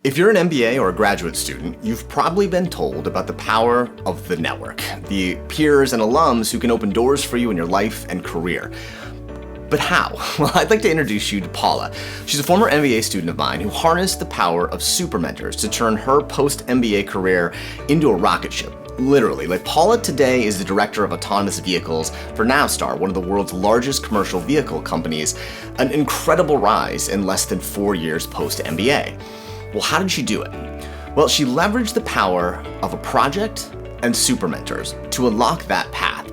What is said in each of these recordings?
If you're an MBA or a graduate student, you've probably been told about the power of the network, the peers and alums who can open doors for you in your life and career. But how? Well, I'd like to introduce you to Paula. She's a former MBA student of mine who harnessed the power of super mentors to turn her post-MBA career into a rocket ship. Literally, Paula today is the director of autonomous vehicles for Navistar, one of the world's largest commercial vehicle companies, an incredible rise in less than 4 years post-MBA. Well, how did she do it? Well, she leveraged the power of a project and super mentors to unlock that path.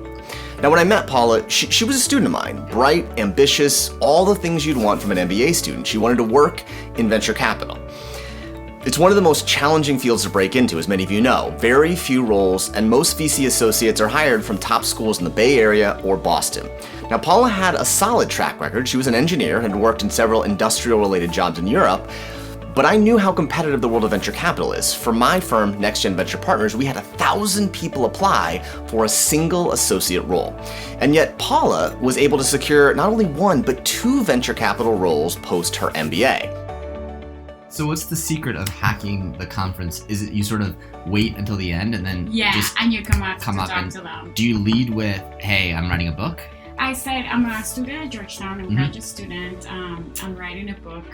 Now, when I met Paula, she was a student of mine, bright, ambitious, all the things you'd want from an MBA student. She wanted to work in venture capital. It's one of the most challenging fields to break into, as many of you know. Very few roles, and most VC associates are hired from top schools in the Bay Area or Boston. Now, Paula had a solid track record. She was an engineer and worked in several industrial-related jobs in Europe. But I knew how competitive the world of venture capital is. For my firm, Next Gen Venture Partners, we had 1,000 people apply for a single associate role. And yet Paula was able to secure not only one, but 2 venture capital roles post her MBA. So what's the secret of hacking the conference? Is it you sort of wait until the end and then just and you come up to talk and to them? Do you lead with, hey, I'm writing a book? I said I'm a student at Georgetown, I'm a graduate student. I'm writing a book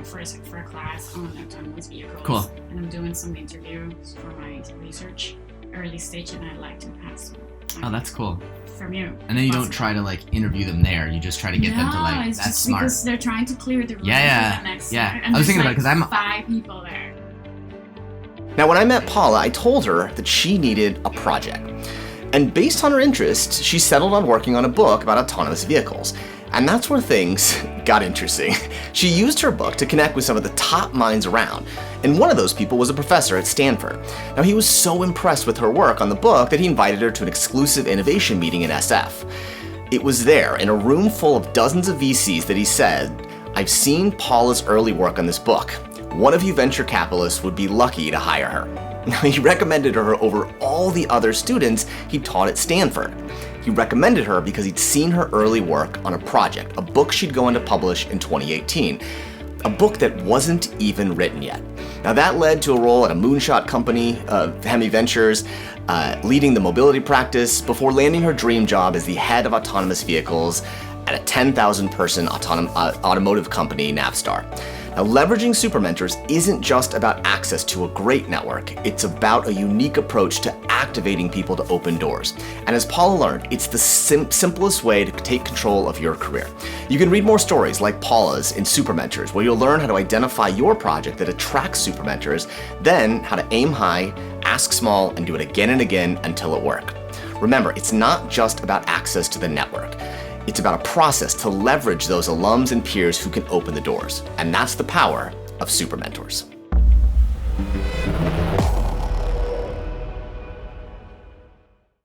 for a class on autonomous vehicles. Cool. And I'm doing some interviews for my research, early stage, and I'd like to have some. Oh, that's cool. From you. And then you don't try to interview them there. You just try to get them to it's that's just smart. Because they're trying to clear the room for the next Yeah. year, and I was thinking about it because I'm 5 people there. Now, when I met Paula, I told her that she needed a project. And based on her interests, she settled on working on a book about autonomous vehicles. And that's where things got interesting. She used her book to connect with some of the top minds around. And one of those people was a professor at Stanford. Now, he was so impressed with her work on the book that he invited her to an exclusive innovation meeting in SF. It was there, in a room full of dozens of VCs, that he said, "I've seen Paula's early work on this book. One of you venture capitalists would be lucky to hire her." Now, he recommended her over all the other students he taught at Stanford. He recommended her because he'd seen her early work on a project, a book she'd go on to publish in 2018, a book that wasn't even written yet. Now, that led to a role at a moonshot company, Hemi Ventures, leading the mobility practice before landing her dream job as the head of autonomous vehicles at a 10,000-person automotive company, Navistar. Now, leveraging super mentors isn't just about access to a great network. It's about a unique approach to activating people to open doors. And as Paula learned, it's the simplest way to take control of your career. You can read more stories like Paula's in Super Mentors, where you'll learn how to identify your project that attracts super mentors, then how to aim high, ask small, and do it again and again until it works. Remember, it's not just about access to the network. It's about a process to leverage those alums and peers who can open the doors. And that's the power of super mentors.